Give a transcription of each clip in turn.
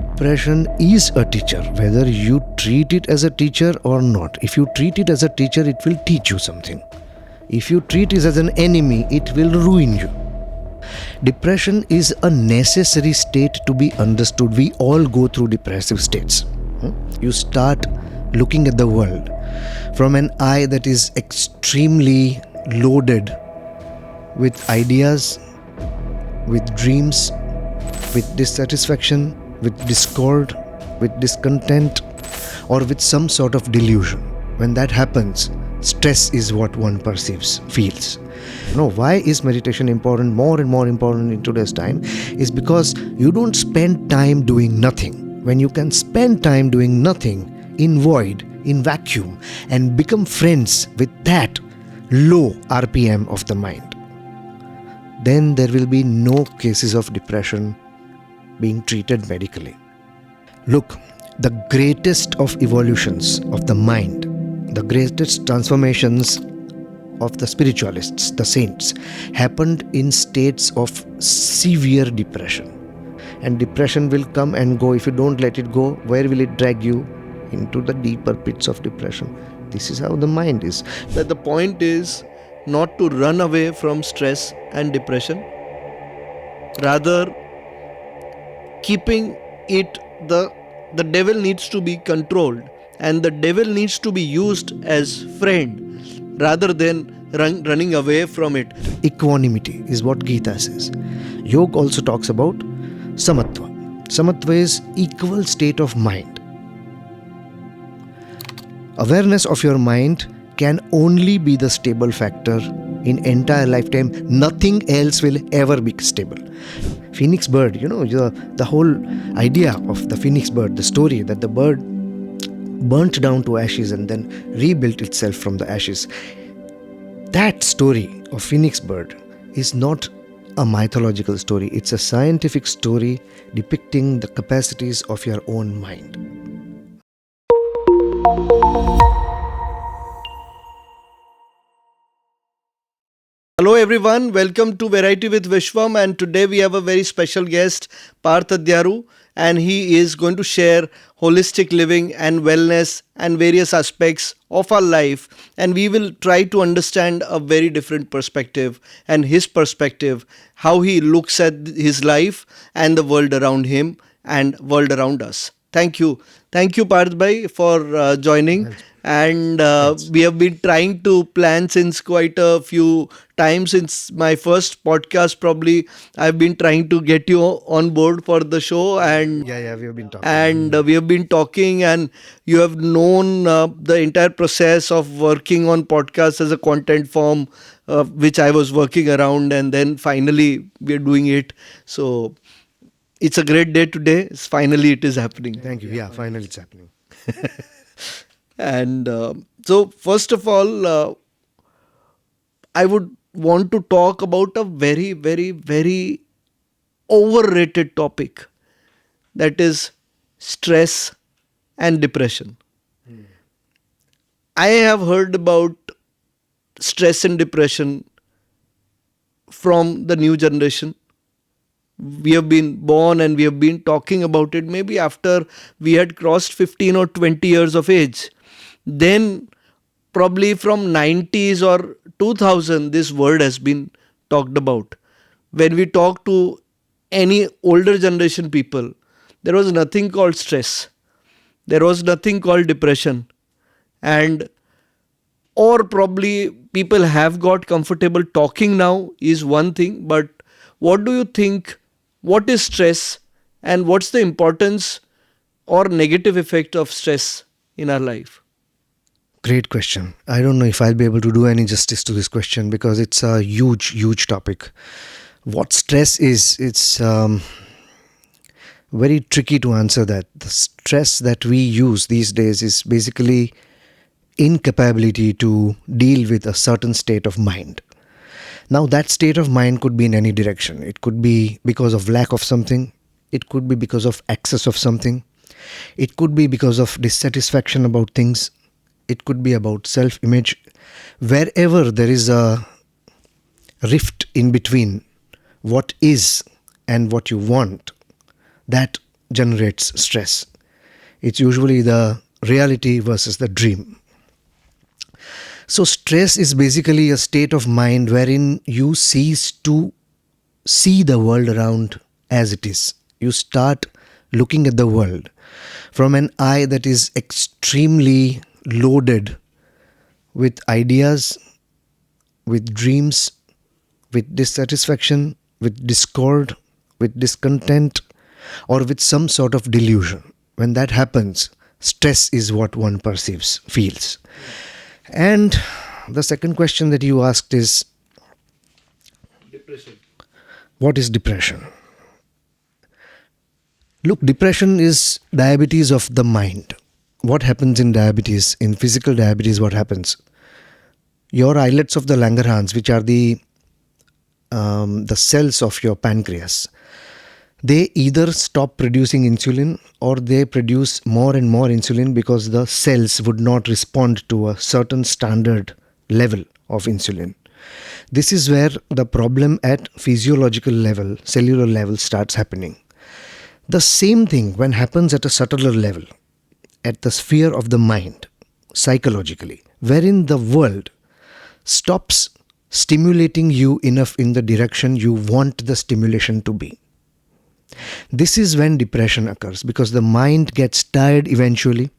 Depression is a teacher, whether you treat it as a teacher or not. If you treat it as a teacher, it will teach you something. If you treat it as an enemy, it will ruin you. Depression is a necessary state to be understood. We all go through depressive states. You start looking at the world from an eye that is extremely loaded with ideas, with dreams, with dissatisfaction, with discord, with discontent, or with some sort of delusion. When that happens, stress is what one perceives, feels. Why is meditation important, more and more important in today's time? Is because you don't spend time doing nothing. When you can spend time doing nothing, in void, in vacuum, and become friends with that low RPM of the mind, then there will be no cases of depression being treated medically. Look, the greatest of evolutions of the mind, the greatest transformations of the spiritualists, the saints, happened in states of severe depression. And depression will come and go. If you don't let it go, where will it drag you? Into the deeper pits of depression. This is how the mind is. That the point is not to run away from stress and depression, rather keeping it, the devil needs to be controlled, and the devil needs to be used as friend rather than running away from it. Equanimity is what Gita says. Yoga also talks about samatva. Samatva is equal state of mind. Awareness of your mind can only be the stable factor in entire lifetime. Nothing else will ever be stable. Phoenix bird, the whole idea of the phoenix bird, the story that the bird burnt down to ashes and then rebuilt itself from the ashes. That story of phoenix bird is not a mythological story. It's a scientific story depicting the capacities of your own mind. Hello everyone, welcome to Variety with Vishwam, and today we have a very special guest, Parth Adhyaru, and he is going to share holistic living and wellness and various aspects of our life, and we will try to understand a very different perspective and his perspective, how he looks at his life and the world around him and world around us. Thank you, Parth Bhai, for joining. And we have been trying to plan since quite a few times. Since my first podcast, probably I've been trying to get you on board for the show, and we have been talking. And we have been talking, and you have known the entire process of working on podcasts as a content form, which I was working around, and then finally we are doing it. So it's a great day today. Finally, it is happening. Thank you. Yeah, finally it's happening. And so first of all, I would want to talk about a very, very, very overrated topic, that is stress and depression. I have heard about stress and depression from the new generation. We have been born and we have been talking about it maybe after we had crossed 15 or 20 years of age. Then probably from 90s or 2000, this word has been talked about. When we talk to any older generation people, there was nothing called stress. There was nothing called depression. Or probably people have got comfortable talking now is one thing. But what do you think? What is stress, and what's the importance or negative effect of stress in our life? Great question. I don't know if I'll be able to do any justice to this question because it's a huge, huge topic. What stress is, it's very tricky to answer that. The stress that we use these days is basically incapability to deal with a certain state of mind. Now, that state of mind could be in any direction. It could be because of lack of something. It could be because of excess of something. It could be because of dissatisfaction about things. It could be about self-image. Wherever there is a rift in between what is and what you want, that generates stress. It's usually the reality versus the dream. So stress is basically a state of mind wherein you cease to see the world around as it is. You start looking at the world from an eye that is extremely loaded with ideas, with dreams, with dissatisfaction, with discord, with discontent, or with some sort of delusion. When that happens, stress is what one perceives, feels. And the second question that you asked is, what is depression? Look, depression is diabetes of the mind. What happens in diabetes, in physical diabetes, what happens? Your islets of the Langerhans, which are the cells of your pancreas, they either stop producing insulin or they produce more and more insulin because the cells would not respond to a certain standard level of insulin. This is where the problem at physiological level, cellular level starts happening. The same thing when happens at a subtler level, at the sphere of the mind, psychologically, wherein the world stops stimulating you enough in the direction you want the stimulation to be. This is when depression occurs, because the mind gets tired eventually.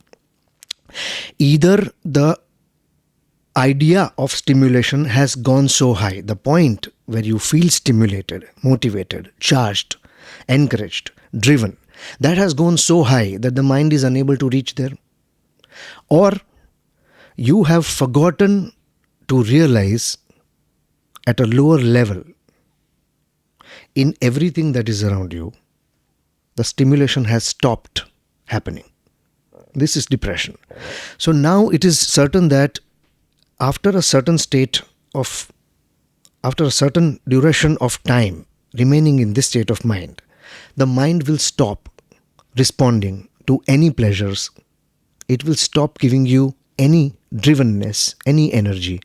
Either the idea of stimulation has gone so high, the point where you feel stimulated, motivated, charged, encouraged, driven, that has gone so high that the mind is unable to reach there. Or you have forgotten to realize at a lower level in everything that is around you, the stimulation has stopped happening. This is depression. So now it is certain that after a certain duration of time remaining in this state of mind, the mind will stop responding to any pleasures. It will stop giving you any drivenness, any energy.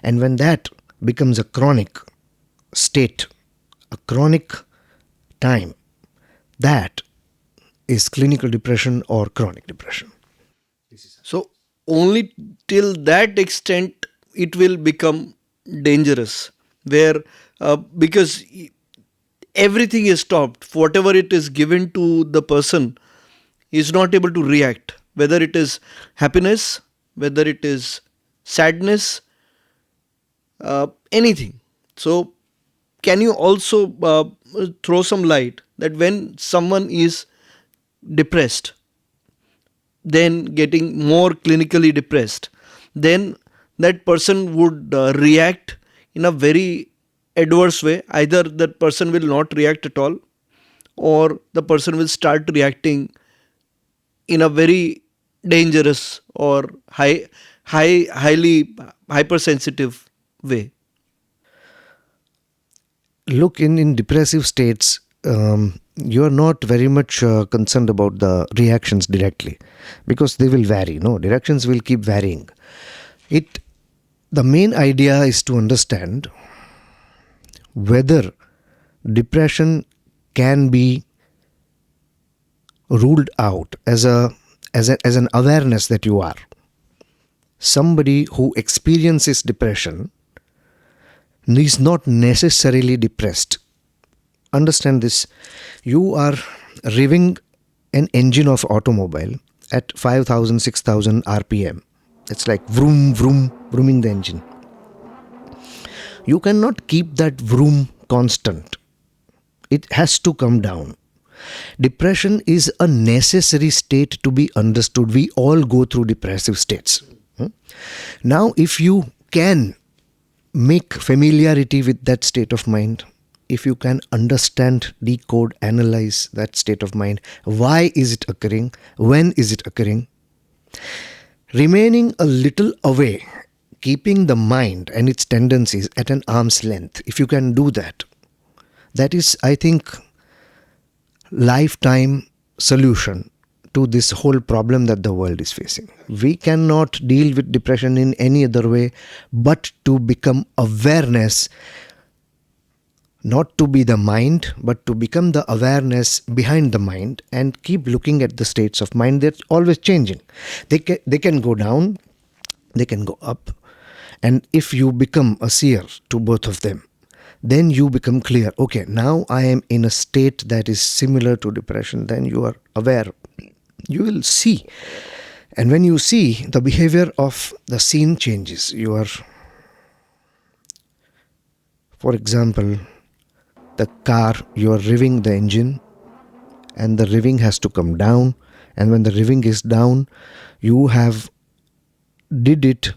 And when that becomes a chronic state, a chronic time, that is clinical depression or chronic depression. So only till that extent it will become dangerous, where because everything is stopped, whatever it is given to the person is not able to react, whether it is happiness, whether it is sadness, anything. So can you also throw some light that when someone is depressed, then getting more clinically depressed, then that person would react in a very adverse way? Either that person will not react at all, or the person will start reacting in a very dangerous or highly hypersensitive way. Look, in depressive states, you are not very much concerned about the reactions directly, because they will vary. No, reactions will keep varying. The main idea is to understand whether depression can be ruled out as an awareness that you are. Somebody who experiences depression is not necessarily depressed. Understand this. You are revving an engine of automobile at 5,000, 6,000 RPM. It's like vroom, vroom, vrooming the engine. You cannot keep that vroom constant. It has to come down. Depression is a necessary state to be understood. We all go through depressive states. Now, if you can make familiarity with that state of mind, if you can understand, decode, analyze that state of mind, why is it occurring, when is it occurring, remaining a little away, keeping the mind and its tendencies at an arm's length, if you can do that, that is, I think, lifetime solution to this whole problem that the world is facing. We cannot deal with depression in any other way but to become awareness, not to be the mind, but to become the awareness behind the mind and keep looking at the states of mind. They're always changing. They can go down, they can go up. And if you become a seer to both of them, then you become clear. Okay, now I am in a state that is similar to depression. Then you are aware. You will see. And when you see, the behavior of the scene changes. You are, for example, the car, you are revving the engine, and the revving has to come down. And when the revving is down, you have did it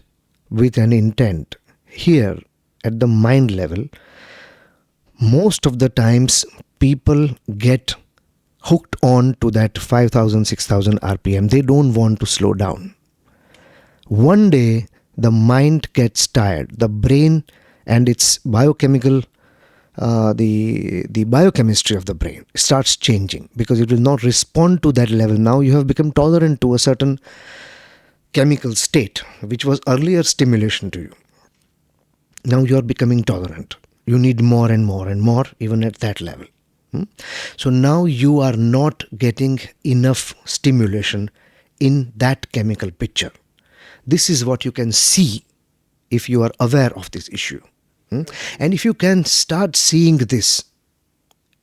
with an intent. Here, at the mind level, most of the times people get hooked on to that 5,000, 6,000 RPM. They don't want to slow down. One day, the mind gets tired. The brain and its biochemical, the biochemistry of the brain starts changing because it will not respond to that level. Now you have become tolerant to a certain chemical state, which was earlier stimulation to you. Now you are becoming tolerant. You need more and more and more, even at that level. So now you are not getting enough stimulation in that chemical picture. This is what you can see if you are aware of this issue. And if you can start seeing this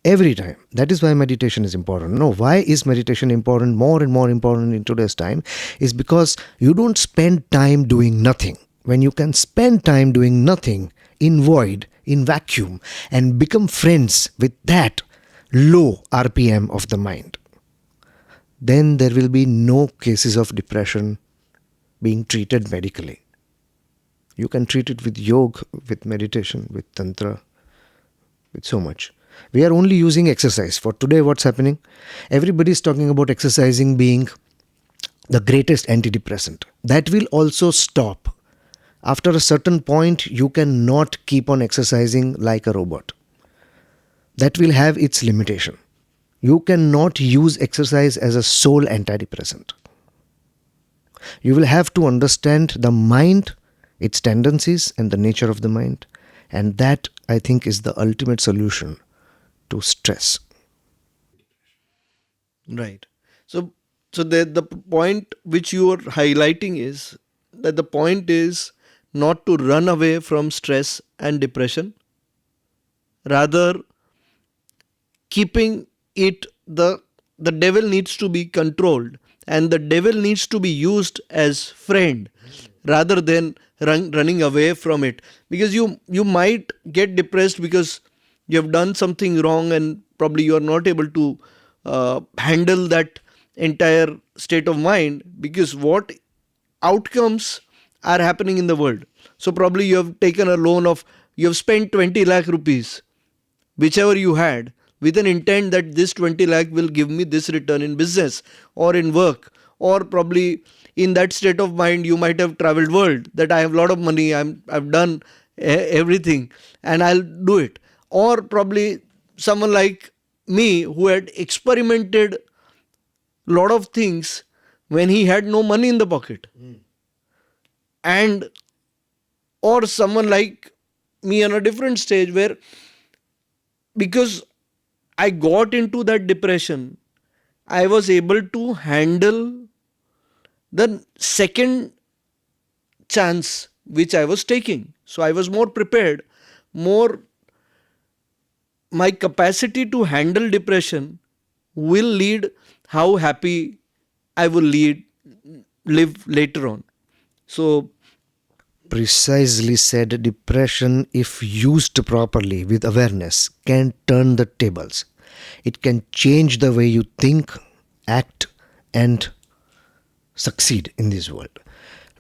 every time, that is why meditation is important. No, why is meditation important, more and more important in today's time, is because you don't spend time doing nothing. When you can spend time doing nothing in void, in vacuum, and become friends with that low RPM of the mind, then there will be no cases of depression being treated medically. You can treat it with yoga, with meditation, with tantra, with so much. We are only using exercise. For today, what's happening? Everybody is talking about exercising being the greatest antidepressant. That will also stop. After a certain point, you cannot keep on exercising like a robot. That will have its limitation. You cannot use exercise as a sole antidepressant. You will have to understand the mind, its tendencies, and the nature of the mind. And that, I think, is the ultimate solution to stress. Right. So the point which you are highlighting is that the point is not to run away from stress and depression, rather keeping it, the devil needs to be controlled and the devil needs to be used as friend rather than running away from it, because you might get depressed because you have done something wrong and probably you are not able to handle that entire state of mind, because what outcomes are happening in the world. So probably you have taken a loan of, you have spent 20 lakh rupees, whichever you had, with an intent that this 20 lakh will give me this return in business or in work, or probably in that state of mind you might have traveled world, that I have a lot of money, I've done everything and I'll do it. Or probably someone like me who had experimented lot of things when he had no money in the pocket. And or someone like me on a different stage where, because I got into that depression, I was able to handle the second chance which I was taking. So I was more prepared, my capacity to handle depression will lead how happy I will live later on. So Precisely said, depression, if used properly with awareness, can turn the tables. It can change the way you think, act, and succeed in this world.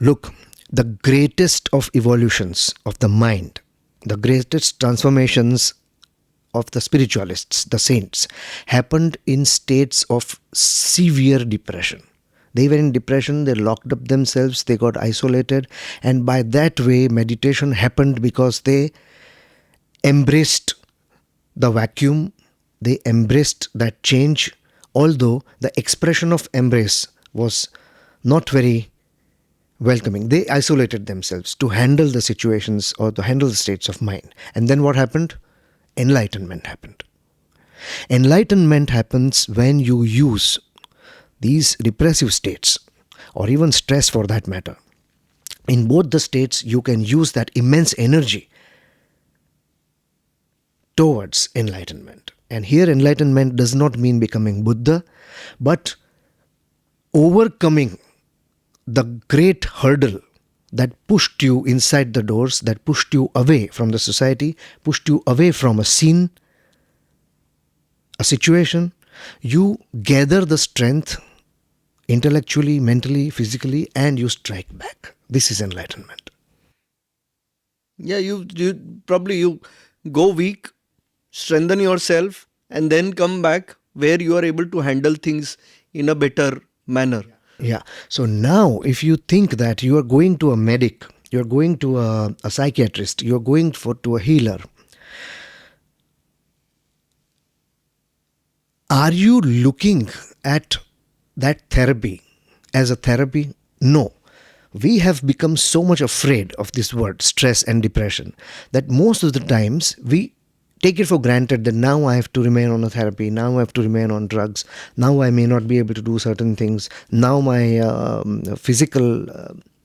Look, the greatest of evolutions of the mind, the greatest transformations of the spiritualists, the saints, happened in states of severe depression. They were in depression, they locked up themselves, they got isolated, and by that way meditation happened because they embraced the vacuum, they embraced that change, although the expression of embrace was not very welcoming. They isolated themselves to handle the situations or to handle the states of mind. And then what happened? enlightenment happened. Enlightenment happens when you use these repressive states, or even stress for that matter. In both the states, you can use that immense energy towards enlightenment. And here, enlightenment does not mean becoming Buddha, but overcoming the great hurdle that pushed you inside the doors, that pushed you away from the society, pushed you away from a scene, a situation. You gather the strength intellectually, mentally, physically, and you strike back. This is enlightenment. Yeah, you probably you go weak, strengthen yourself, and then come back where you are able to handle things in a better manner. Yeah. So now, if you think that you are going to a medic, you are going to a psychiatrist, you are going to a healer, are you looking at that therapy as a therapy? No. We have become so much afraid of this word, stress and depression, that most of the times we take it for granted that now I have to remain on a therapy, now I have to remain on drugs, now I may not be able to do certain things, now my physical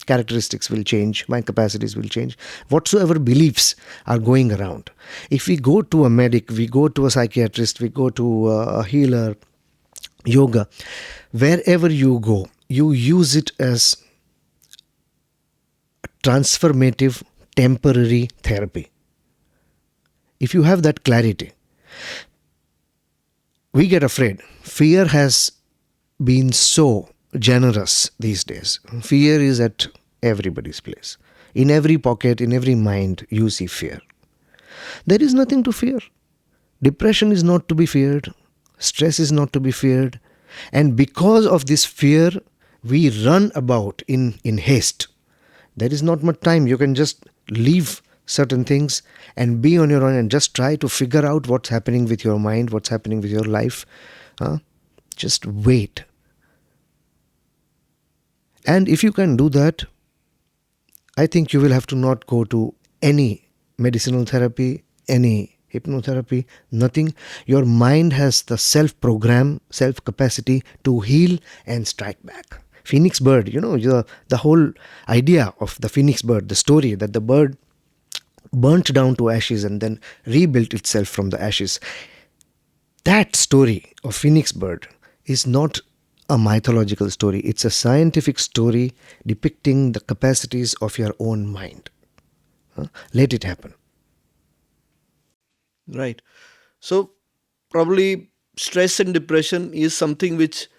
characteristics will change, my capacities will change, whatsoever beliefs are going around. If we go to a medic, we go to a psychiatrist, we go to a healer, yoga, wherever you go, you use it as transformative temporary therapy. If you have that clarity, we get afraid. Fear has been so generous these days. Fear is at everybody's place. In every pocket, in every mind, you see fear. There is nothing to fear. Depression is not to be feared. Stress is not to be feared. And because of this fear, we run about in haste. There is not much time. You can just leave certain things and be on your own and just try to figure out what's happening with your mind, what's happening with your life. Just wait. And if you can do that, I think you will have to not go to any medicinal therapy, any hypnotherapy, nothing. Your mind has the self-program, self-capacity to heal and strike back. Phoenix bird, the whole idea of the phoenix bird, the story that the bird burnt down to ashes and then rebuilt itself from the ashes. That story of phoenix bird is not a mythological story. It's a scientific story depicting the capacities of your own mind. Let it happen. Right. So probably stress and depression is something which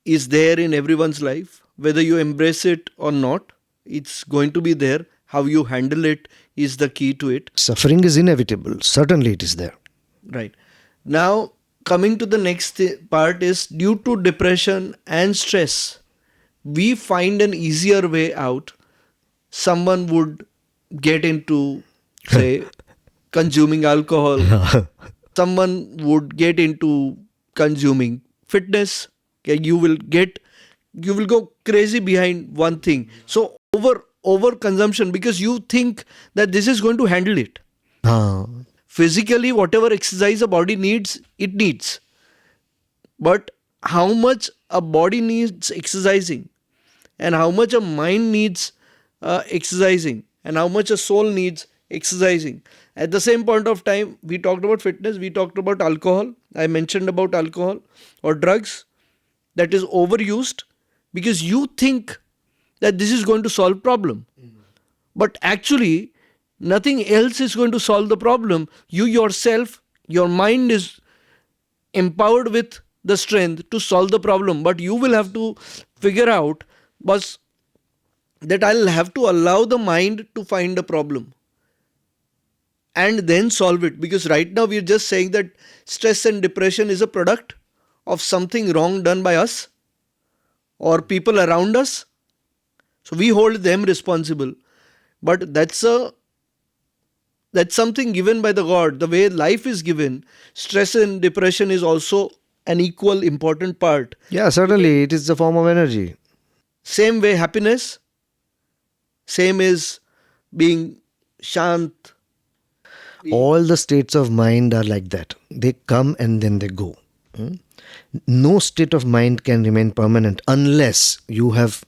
is there in everyone's life. Whether you embrace it or not, it's going to be there. How you handle it is the key to it. Suffering is inevitable. Certainly it is there. Right. Now, coming to the next part is due to depression and stress, we find an easier way out. Someone would get into, say, consuming alcohol. Someone would get into consuming fitness. Okay, you will go crazy behind one thing. So over consumption, because you think that this is going to handle it. Physically, whatever exercise a body needs, it needs. But how much a body needs exercising, and how much a mind needs exercising, and how much a soul needs exercising. At the same point of time, we talked about fitness, we talked about alcohol. I mentioned about alcohol or drugs that is overused because you think that this is going to solve problem. But actually, nothing else is going to solve the problem. You yourself, your mind is empowered with the strength to solve the problem. But you will have to figure out that I'll have to allow the mind to find a problem and then solve it. Because right now we're just saying that stress and depression is a product of something wrong done by us or people around us. So we hold them responsible. But that's something given by the God. The way life is given, stress and depression is also an equal important part. Yeah, certainly it is a form of energy. Same way happiness, same is being shant. All the states of mind are like that. They come and then they go. Hmm? No state of mind can remain permanent unless you have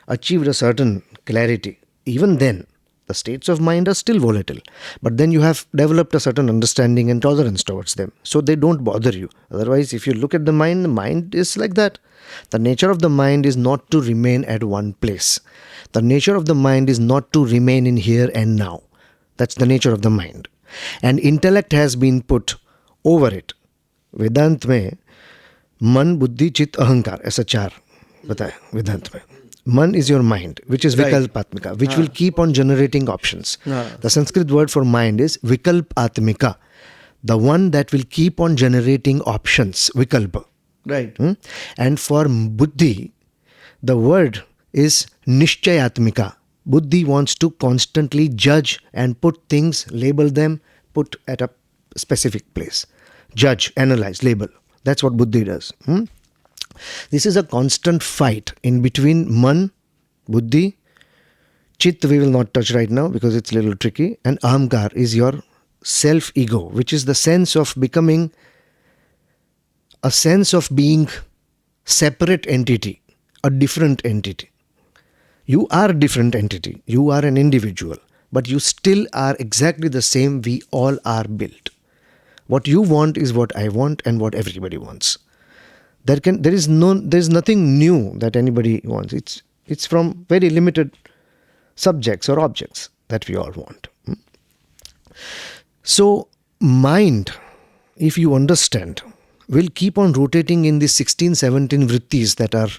achieved a certain clarity. Even then, the states of mind are still volatile. But then you have developed a certain understanding and tolerance towards them. So they don't bother you. Otherwise, if you look at the mind is like that. The nature of the mind is not to remain at one place. The nature of the mind is not to remain in here and now. That's the nature of the mind. And intellect has been put over it. वेदांत में मन बुद्धि चित्त अहंकार ऐसा चार बताया वेदांत में. Man is your mind, which is Right. vikalpatmika, which will keep on generating options. Ah. The Sanskrit word for mind is vikalpatmika, the one that will keep on generating options, vikalpa. Right. And for buddhi, the word is nishchayatmika. Buddhi wants to constantly judge and put things, label them, put at a specific place. Judge, analyze, label. That's what buddhi does. This is a constant fight in between man, buddhi, chit we will not touch right now because it's a little tricky, and ahamkar is your self-ego, which is the sense of becoming a sense of being separate entity, a different entity. You are a different entity. You are an individual, but you still are exactly the same. We all are built. What you want is what I want and what everybody wants. There is nothing new that anybody wants. It's from very limited subjects or objects that we all want. So mind, if you understand, will keep on rotating in these 16, 17 vrittis that are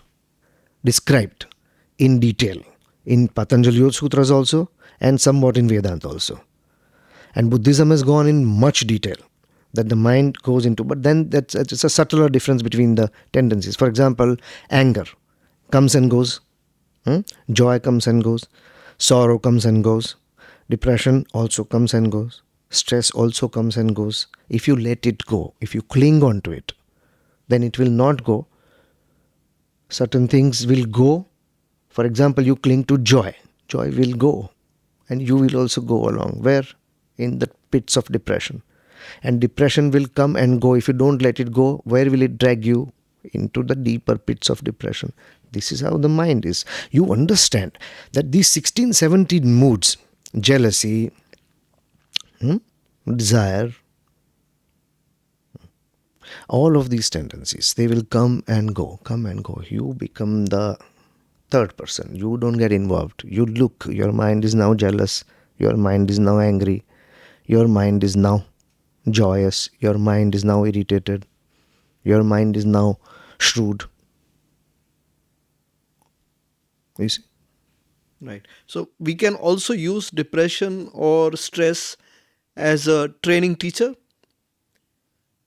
described in detail in Patanjali Yoga Sutras also and somewhat in Vedanta also. And Buddhism has gone in much detail that the mind goes into, but then it's a subtler difference between the tendencies. For example, anger comes and goes, joy comes and goes, sorrow comes and goes, depression also comes and goes, stress also comes and goes. If you let it go, if you cling on to it, then it will not go. Certain things will go. For example, you cling to joy. Joy will go and you will also go along. Where? In the pits of depression. And depression will come and go. If you don't let it go, where will it drag you? Into the deeper pits of depression. This is how the mind is. You understand that these 16, 17 moods, jealousy, desire, all of these tendencies, they will come and go, come and go. You become the third person. You don't get involved. You look, your mind is now jealous, your mind is now angry, your mind is now joyous, your mind is now irritated, your mind is now shrewd. You see? Right. So we can also use depression or stress as a training teacher.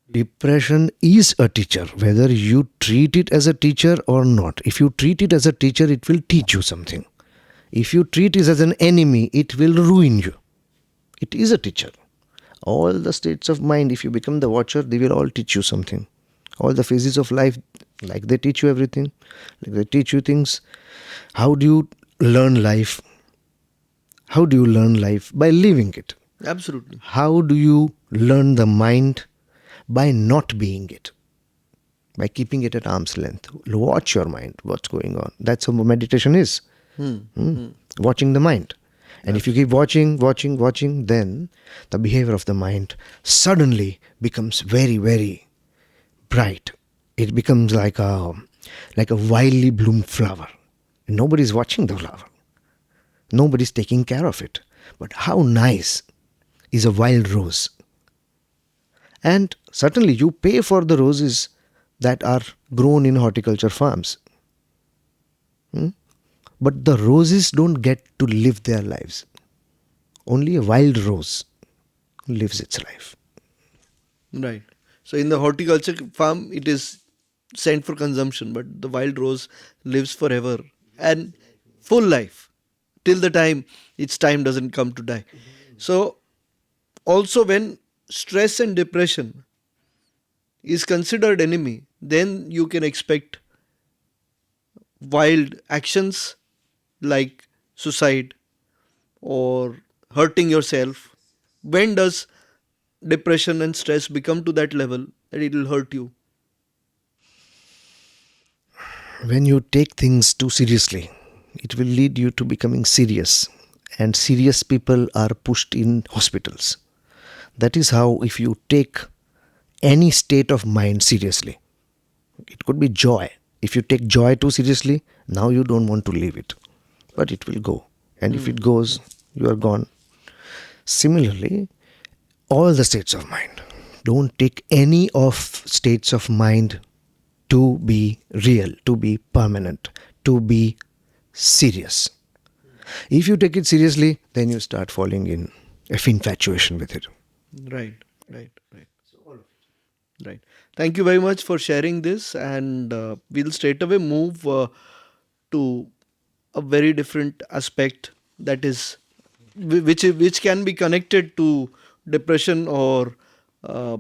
Depression is a teacher, whether you treat it as a teacher or not. If you treat it as a teacher, it will teach you something. If you treat it as an enemy, it will ruin you. It is a teacher. All the states of mind, if you become the watcher, they will all teach you something. All the phases of life, like they teach you everything, like they teach you things. How do you learn life? How do you learn life? By living it. Absolutely. How do you learn the mind? By not being it. By keeping it at arm's length. Watch your mind, what's going on. That's how meditation is. Watching the mind. And if you keep watching, then the behavior of the mind suddenly becomes very, very bright. It becomes like a wildly bloomed flower. Nobody's watching the flower. Nobody's taking care of it. But how nice is a wild rose. And certainly you pay for the roses that are grown in horticulture farms. But the roses don't get to live their lives. Only a wild rose lives its life. Right. So in the horticulture farm, it is sent for consumption, but the wild rose lives forever and full life till the time its time doesn't come to die. So also when stress and depression is considered enemy, then you can expect wild actions like suicide or hurting yourself When does depression and stress become to that level that it will hurt you? When you take things too seriously, it will lead you to becoming serious. And serious people are pushed in hospitals. That is how, if you take any state of mind seriously, it could be joy. If you take joy too seriously, now you don't want to leave it. But it will go. And if it goes, you are gone. Similarly, all the states of mind. Don't take any of states of mind to be real, to be permanent, to be serious. If you take it seriously, then you start falling in infatuation with it. Right, right, right. Right. Thank you very much for sharing this, and we'll straight away move to a very different aspect that is which can be connected to depression or uh,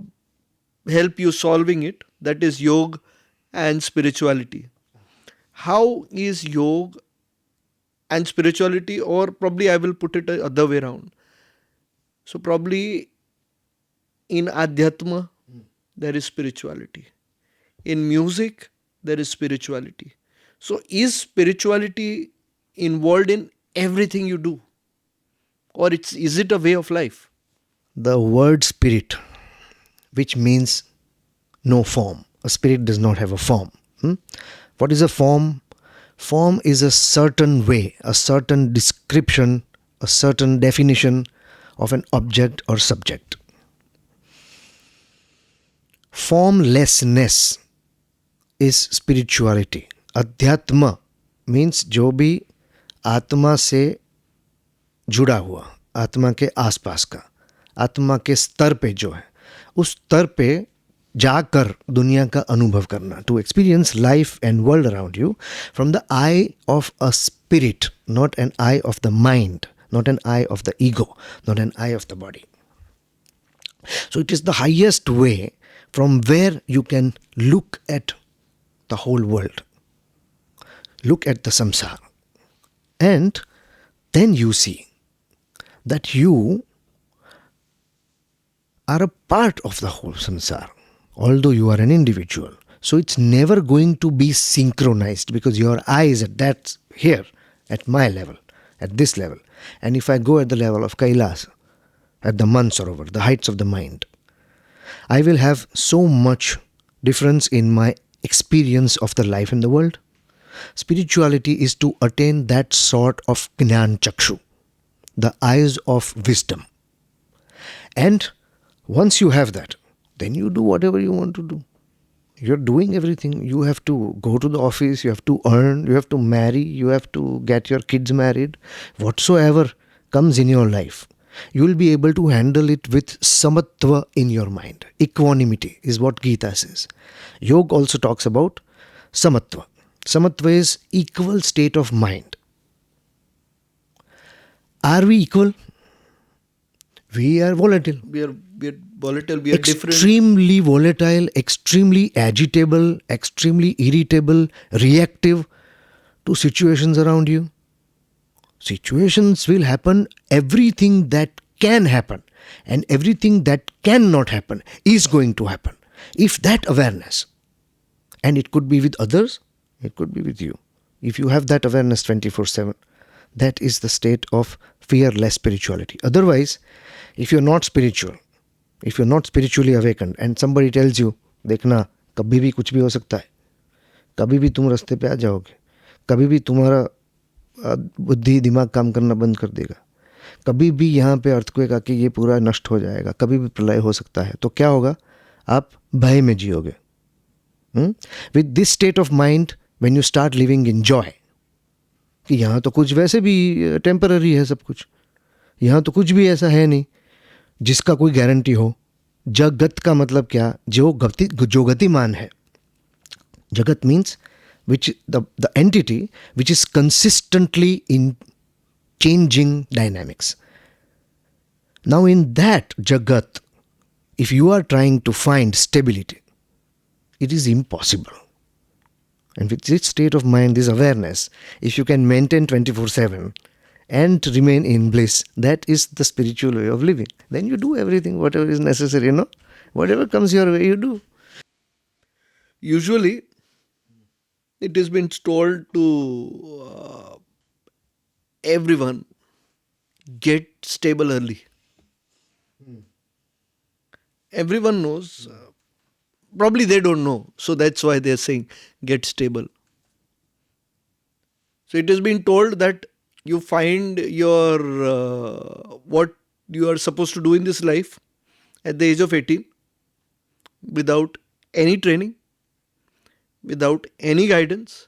help you solving it. That is yoga and spirituality. How is yoga and spirituality, or probably I will put it the other way around. So probably in Adhyatma there is spirituality. In music there is spirituality. So is spirituality involved in everything you do, or is it a way of life? The word spirit, which means no form. A spirit does not have a form. What is a form? Form is a certain way, a certain description, a certain definition of an object or subject. Formlessness is spirituality. Adhyatma means जो भी आत्मा से जुड़ा हुआ, आत्मा के आसपास का, आत्मा के स्तर पे जो है, उस स्तर पे जाकर दुनिया का अनुभव करना. To experience life and world around you from the eye of a spirit, not an eye of the mind, not an eye of the ego, not an eye of the body. So it is the highest way from where you can look at the whole world, look at the samsara, and then you see that you are a part of the whole samsara, although you are an individual. So it's never going to be synchronized, because your eye is at that here, at my level, at this level. And if I go at the level of Kailas, at the Mansarovar, the heights of the mind, I will have so much difference in my experience of the life in the world. Spirituality is to attain that sort of Gnan Chakshu, the eyes of wisdom. And once you have that, then you do whatever you want to do. You're doing everything. You have to go to the office, you have to earn, you have to marry, you have to get your kids married. Whatsoever comes in your life, you will be able to handle it with samatva in your mind. Equanimity is what Gita says. Yoga also talks about samatva. Samatva is equal state of mind. Are we equal? We are volatile. We are volatile, we are different. Extremely volatile, extremely agitable, extremely irritable, reactive to situations around you. Situations will happen. Everything that can happen and everything that cannot happen is going to happen. If that awareness, and it could be with others, it could be with you. If you have that awareness 24/7, that is the state of fearless spirituality. Otherwise, if you're not spiritual, if you're not spiritually awakened and somebody tells you, देखना कभी भी कुछ भी हो सकता है, कभी भी तुम रास्ते पे आ जाओगे, कभी भी तुम्हारा बुद्धि दिमाग काम करना बंद कर देगा, कभी भी यहाँ पे अर्थक्वेक आके ये पूरा नष्ट हो जाएगा, कभी भी प्रलय हो सकता है, तो क्या होगा? आप भय में जियोगे. With this state of mind, when you start living in joy, कि यहाँ तो कुछ वैसे भी टेम्पररी है सब कुछ, यहाँ तो कुछ भी ऐसा है नहीं जिसका कोई गारंटी हो. जगत का मतलब क्या? जो गतिमान है. Jagat means which the entity which is consistently in changing dynamics. Now in that Jagat, if you are trying to find stability, it is impossible. And with this state of mind, this awareness, if you can maintain 24/7, and remain in bliss. That is the spiritual way of living. Then you do everything, whatever is necessary, whatever comes your way, you do. Usually, it has been told to everyone, get stable early. Everyone knows. Probably they don't know. So that's why they're saying get stable. So it has been told that you find your what you are supposed to do in this life at the age of 18 without any training, without any guidance.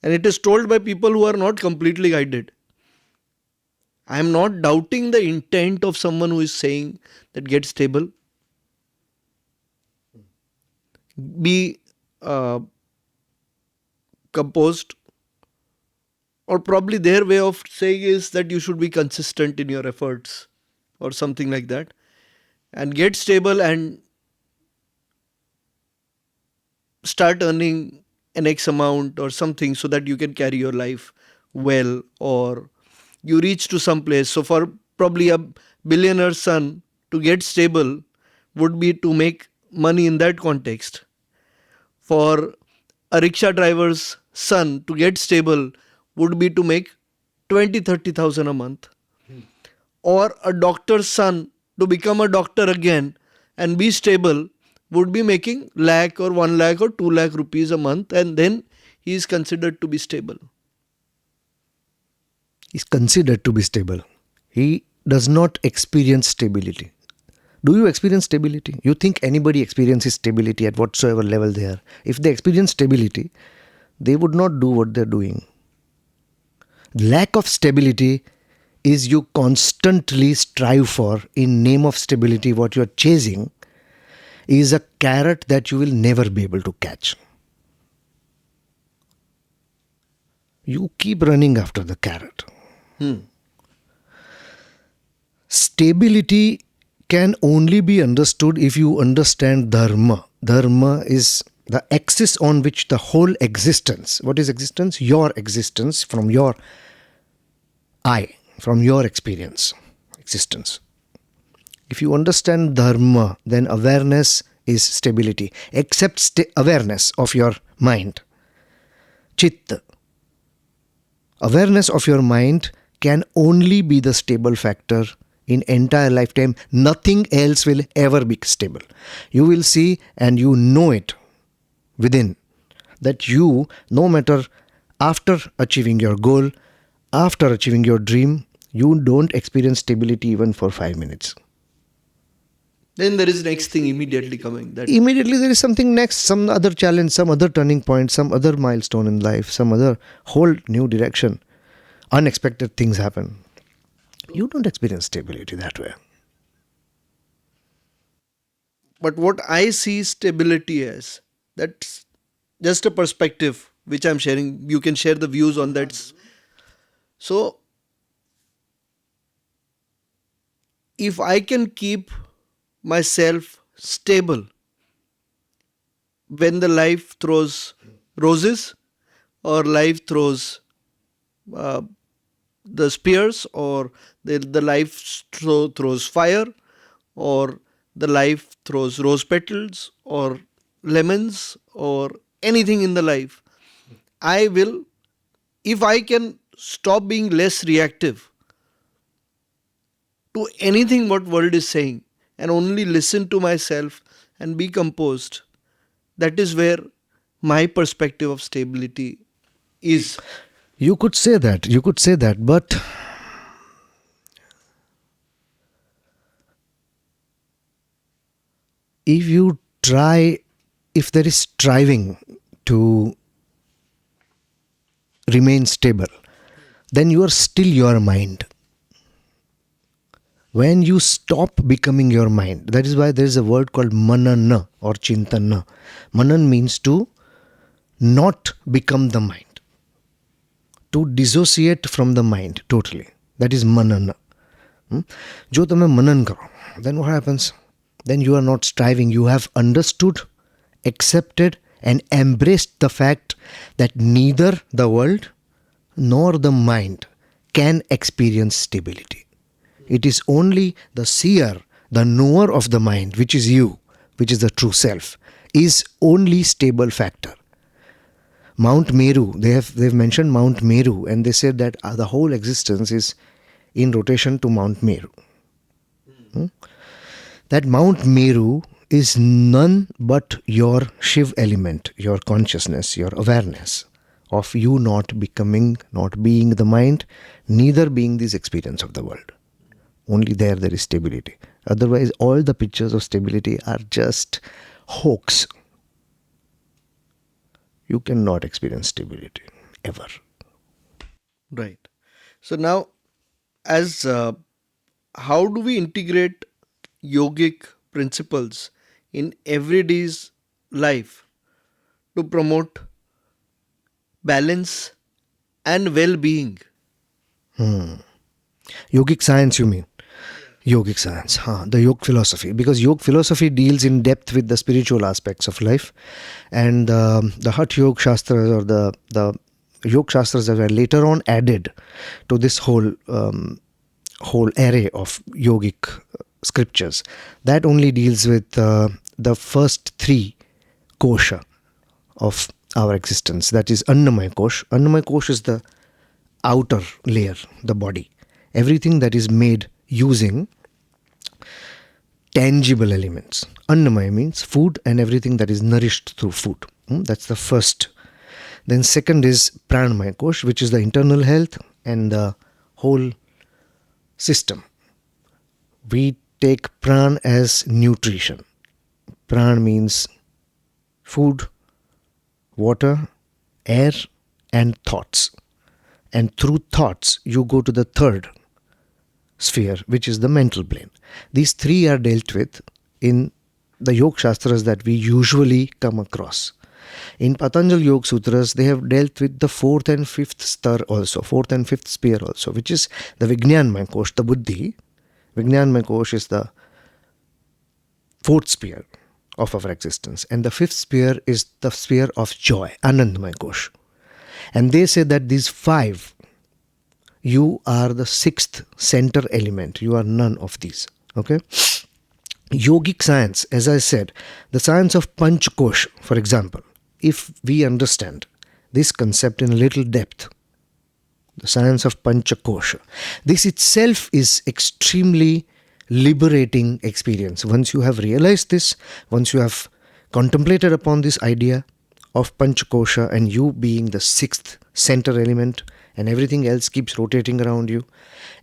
And it is told by people who are not completely guided. I am not doubting the intent of someone who is saying that get stable. Be composed, or probably their way of saying is that you should be consistent in your efforts or something like that, and get stable and start earning an X amount or something so that you can carry your life well, or you reach to some place. So for probably a billionaire's son to get stable would be to make money in that context. For a rickshaw driver's son to get stable would be to make 20,000-30,000 a month. Or a doctor's son to become a doctor again and be stable would be making lakh or 1 lakh or 2 lakh rupees a month, and then he is considered to be stable. Is considered to be stable. He does not experience stability. Do you experience stability? You think anybody experiences stability at whatsoever level they are? If they experience stability, they would not do what they're doing. Lack of stability is you constantly strive for, in name of stability, what you're chasing is a carrot that you will never be able to catch. You keep running after the carrot. Stability can only be understood if you understand Dharma. Dharma is the axis on which the whole existence, what is existence? Your existence from your I, from your experience, existence. If you understand Dharma, then awareness is stability. Except awareness of your mind, Chitta. Awareness of your mind can only be the stable factor in entire lifetime. Nothing else will ever be stable. You will see, and you know it within, that you, no matter after achieving your goal, after achieving your dream, you don't experience stability even for 5 minutes. Then there is next thing immediately coming. That Immediately there is something next, some other challenge, some other turning point, some other milestone in life, some other whole new direction. Unexpected things happen. You don't experience stability that way. But what I see stability as, that's just a perspective which I'm sharing. You can share the views on that. So, if I can keep myself stable when the life throws roses or life throws the spears, or the life throws fire, or the life throws rose petals or lemons or anything in the life, I will, if I can stop being less reactive to anything what world is saying and only listen to myself and be composed, that is where my perspective of stability is. You could say that, but if you try, if there is striving to remain stable, then you are still your mind. When you stop becoming your mind, that is why there is a word called manana or chintana. Manan means to not become the mind, to dissociate from the mind totally. That is manana. Jo tame manan karo, then what happens? Then you are not striving. You have understood, accepted and embraced the fact that neither the world nor the mind can experience stability. It is only the seer, the knower of the mind, which is you, which is the true self, is only stable factor. Mount Meru, they've mentioned Mount Meru, and they said that the whole existence is in rotation to Mount Meru. That Mount Meru is none but your Shiv element, your consciousness, your awareness of you not becoming, not being the mind, neither being this experience of the world. Only there is stability. Otherwise, all the pictures of stability are just hoax. You cannot experience stability ever. Right. So now, as how do we integrate yogic principles in everyday's life to promote balance and well-being? Yogic science, you mean? Yogic science, the yoga philosophy. Because yoga philosophy deals in depth with the spiritual aspects of life. And the Hatha Yoga Shastras, or the Yoga Shastras that were later on added to this whole array of yogic scriptures, that only deals with the first three Kosha of our existence. That is Annamaya Kosh. Annamaya Kosh is the outer layer, the body. Everything that is made using tangible elements. Annamaya means food and everything that is nourished through food. That's the first. Then second is Pranamaya Kosh, which is the internal health and the whole system. We take pran as nutrition. Pran means food, water, air, and thoughts. And through thoughts, you go to the third sphere, which is the mental plane. These three are dealt with in the Yoga Shastras that we usually come across. In Patanjali Yoga Sutras, they have dealt with the fourth and fifth star also, fourth and fifth sphere also, which is the Vijnanmaya Kosh, the Buddhi. Vijnanmaya Kosh is the fourth sphere of our existence. And the fifth sphere is the sphere of joy, Anandamaya Kosh. And they say that these five, you are the sixth center element. You are none of these. Okay? Yogic science, as I said, the science of Panch Kosh, for example, if we understand this concept in a little depth, the science of Pancha Kosha, this itself is extremely liberating experience. Once you have realized this, once you have contemplated upon this idea of Pancha Kosha and you being the sixth center element and everything else keeps rotating around you,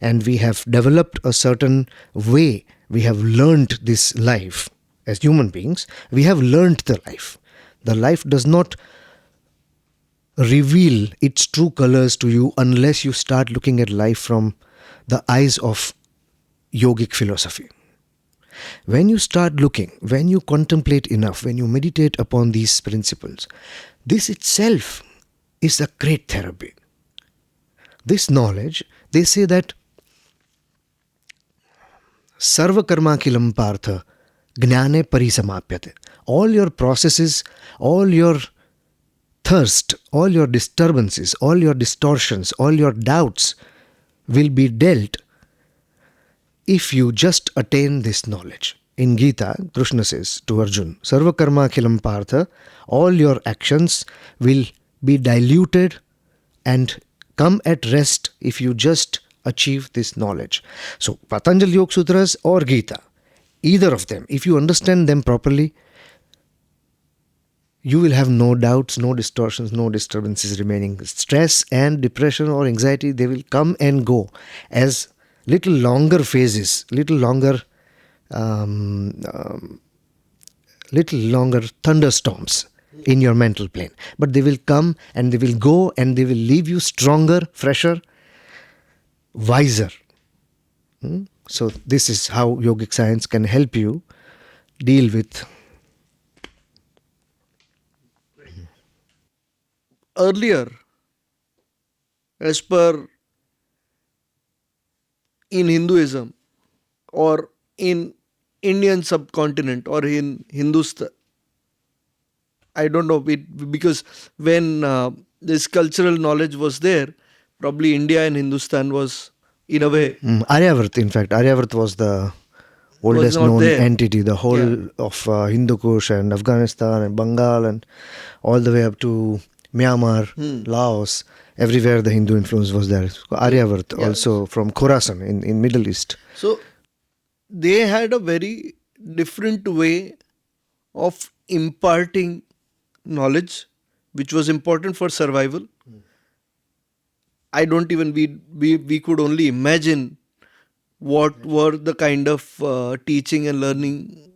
and we have developed a certain way, we have learned this life as human beings, we have learned the life. The life does not reveal its true colors to you unless you start looking at life from the eyes of yogic philosophy. When you start looking, when you contemplate enough, when you meditate upon these principles, this itself is a great therapy. This knowledge, they say that Sarva karma kilam partha gnane parisamapyate. All your processes, all your thirst, all your disturbances, all your distortions, all your doubts will be dealt if you just attain this knowledge. In Gita, Krishna says to Arjuna, Sarva karma khilam partha, all your actions will be diluted and come at rest if you just achieve this knowledge. So, Patanjali Yoga Sutras or Gita, either of them, if you understand them properly, you will have no doubts, no distortions, no disturbances remaining. Stress and depression or anxiety, they will come and go as little longer phases, little longer thunderstorms in your mental plane. But they will come and they will go and they will leave you stronger, fresher, wiser. So this is how yogic science can help you deal with. Earlier, as per in Hinduism or in Indian subcontinent or in Hindustan, I don't know, because when this cultural knowledge was there, probably India and Hindustan was, in a way, Aryavart, in fact, Aryavart was the was oldest not known there. entity. The whole Yeah. of Hindu Kush and Afghanistan and Bengal and all the way up to Myanmar, Laos, everywhere the Hindu influence was there. Aryavart, Yeah. also from Khorasan in Middle East. So they had a very different way of imparting knowledge, which was important for survival. I don't even we could only imagine what were the kind of teaching and learning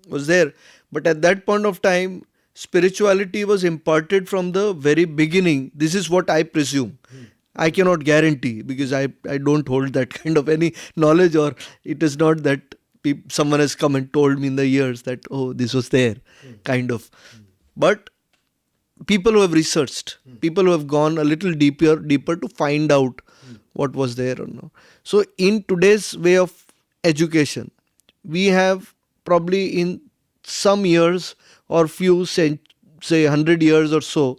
was there. But at that point of time, spirituality was imparted from the very beginning. This is what I presume. I cannot guarantee because I don't hold that kind of any knowledge, or it is not that someone has come and told me in the years that, oh, this was there, kind of. But people who have researched, people who have gone a little deeper to find out what was there or not. So in today's way of education, we have probably in some years or few say 100 years or so,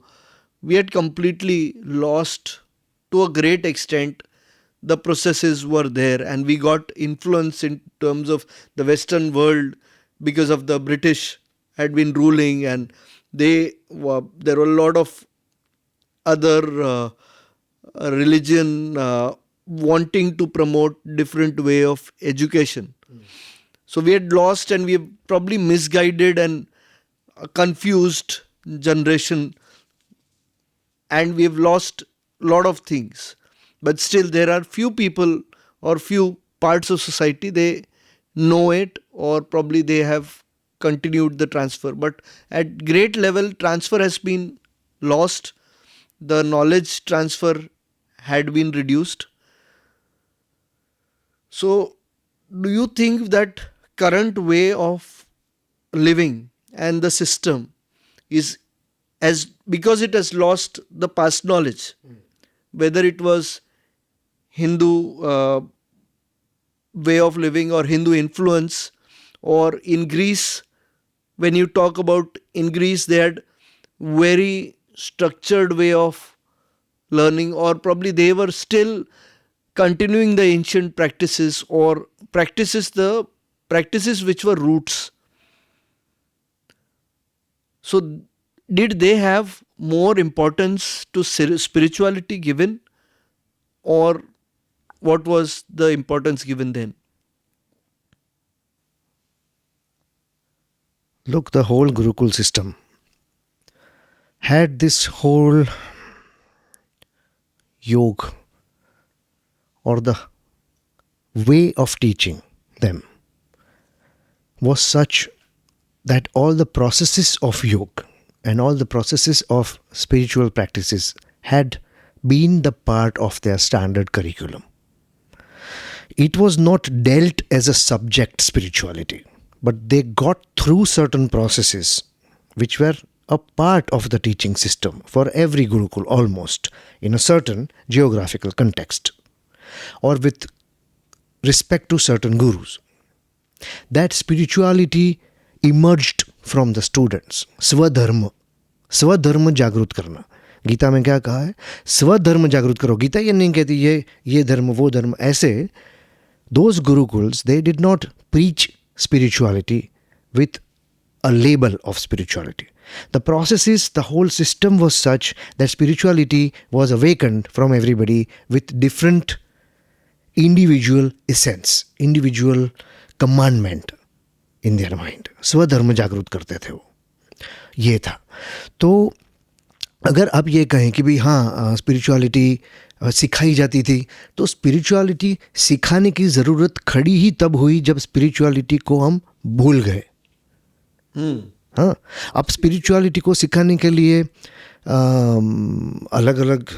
we had completely lost to a great extent. The processes were there and we got influence in terms of the Western world because of the British had been ruling, and there were a lot of other religion wanting to promote different way of education. So we had lost and we have probably misguided and confused generation, and we have lost a lot of things. But still there are few people or few parts of society, they know it, or probably they have continued the transfer. But at great level, transfer has been lost. The knowledge transfer had been reduced. So do you think that current way of living and the system is, as because it has lost the past knowledge, whether it was Hindu way of living or Hindu influence, or in Greece, when you talk about in Greece, they had very structured way of learning, or probably they were still continuing the ancient practices, or the practices which were roots. So did they have more importance to spirituality given, or what was the importance given then? Look, the whole Gurukul system had this whole yoga, or the way of teaching them was such that all the processes of yoga and all the processes of spiritual practices had been the part of their standard curriculum. It was not dealt as a subject spirituality, but they got through certain processes which were a part of the teaching system for every Gurukul almost, in a certain geographical context, or with respect to certain gurus. That spirituality emerged from the students. Swadharma जागृत करना. गीता में क्या कहा है? स्वधर्म जागृत करो. गीता ये नहीं कहती ये धर्म वो धर्म ऐसे. Those gurukuls, they did not preach spirituality with a label of spirituality. The processes, the whole system was such that spirituality was awakened from everybody with different individual essence, individual commandment in their mind. स्वधर्म जागृत करते थे वो. ये था. तो अगर आप ये कहें कि भाई हाँ स्पिरिचुअलिटी सिखाई जाती थी, तो स्पिरिचुअलिटी सिखाने की ज़रूरत खड़ी ही तब हुई जब स्पिरिचुअलिटी को हम भूल गए. हाँ, अब स्पिरिचुअलिटी को सिखाने के लिए अलग अलग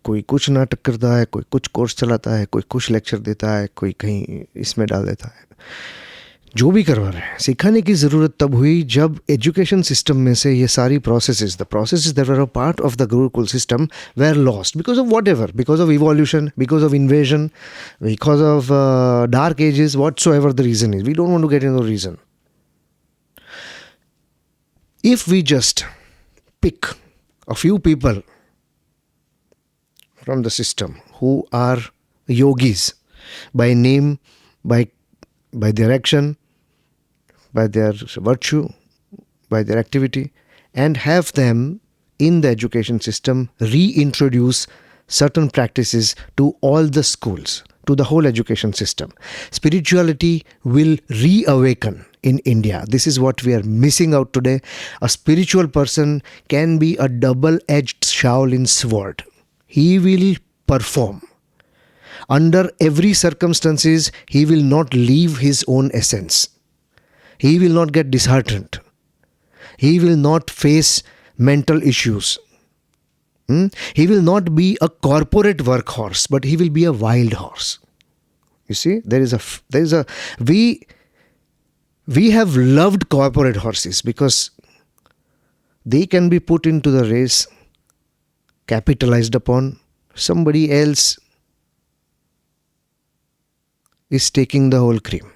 कोई कुछ नाटक करता है, कोई कुछ कोर्स चलाता है, कोई कुछ लेक्चर देता है, कोई कहीं इसमें डाल देता है. जो भी करवा रहे हैं, सिखाने की ज़रूरत तब हुई जब एजुकेशन सिस्टम में से ये सारी processes, the processes that were a part of the gurukul system were lost because of whatever, because of evolution, because of invasion, because of dark ages, whatsoever the reason is. We don't want to get in the reason. If we just pick a few people from the system, who are yogis by name, by their action, by their virtue, by their activity, and have them in the education system reintroduce certain practices to all the schools, to the whole education system. Spirituality will reawaken in India. This is what we are missing out today. A spiritual person can be a double-edged Shaolin sword. He will perform. Under every circumstances, he will not leave his own essence. He will not get disheartened. He will not face mental issues. He will not be a corporate workhorse, but he will be a wild horse. You see, we have loved corporate horses because they can be put into the race, capitalized upon. Somebody else is taking the whole cream.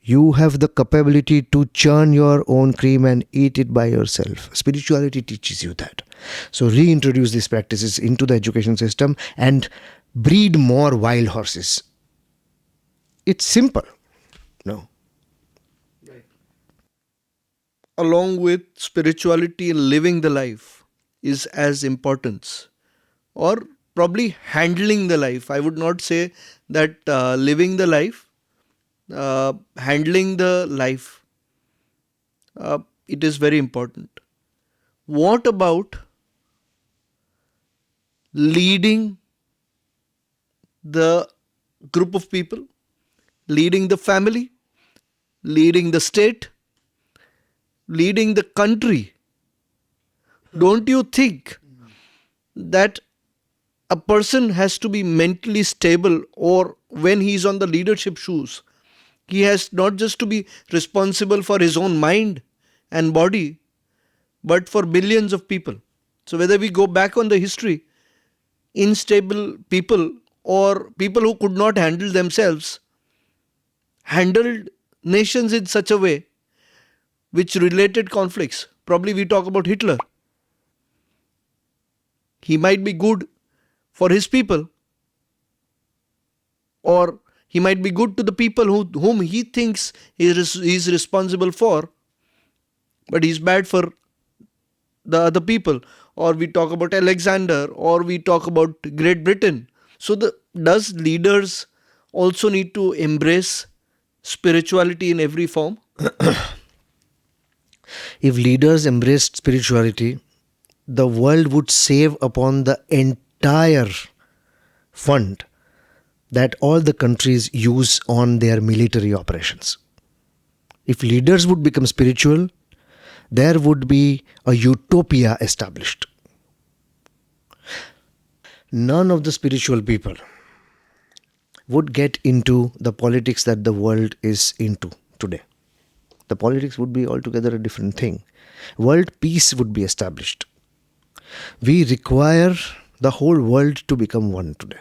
You have the capability to churn your own cream and eat it by yourself. Spirituality teaches you that. So reintroduce these practices into the education system and breed more wild horses. It's simple. No. Along with spirituality, living the life is as important, or probably handling the life. I would not say that living the life, handling the life, it is very important. What about leading the group of people, leading the family, leading the state, leading the country? Don't you think that a person has to be mentally stable, or when he is on the leadership shoes, he has not just to be responsible for his own mind and body, but for billions of people? So whether we go back on the history, unstable people or people who could not handle themselves handled nations in such a way which related conflicts. Probably we talk about Hitler. He might be good for his people, or he might be good to the people whom he thinks he is responsible for, but he's bad for the other people. Or we talk about Alexander, or we talk about Great Britain. So does leaders also need to embrace spirituality in every form? If leaders embraced spirituality, the world would save upon the entire fund that all the countries use on their military operations. If leaders would become spiritual, there would be a utopia established. None of the spiritual people would get into the politics that the world is into today. The politics would be altogether a different thing. World peace would be established. We require the whole world to become one today.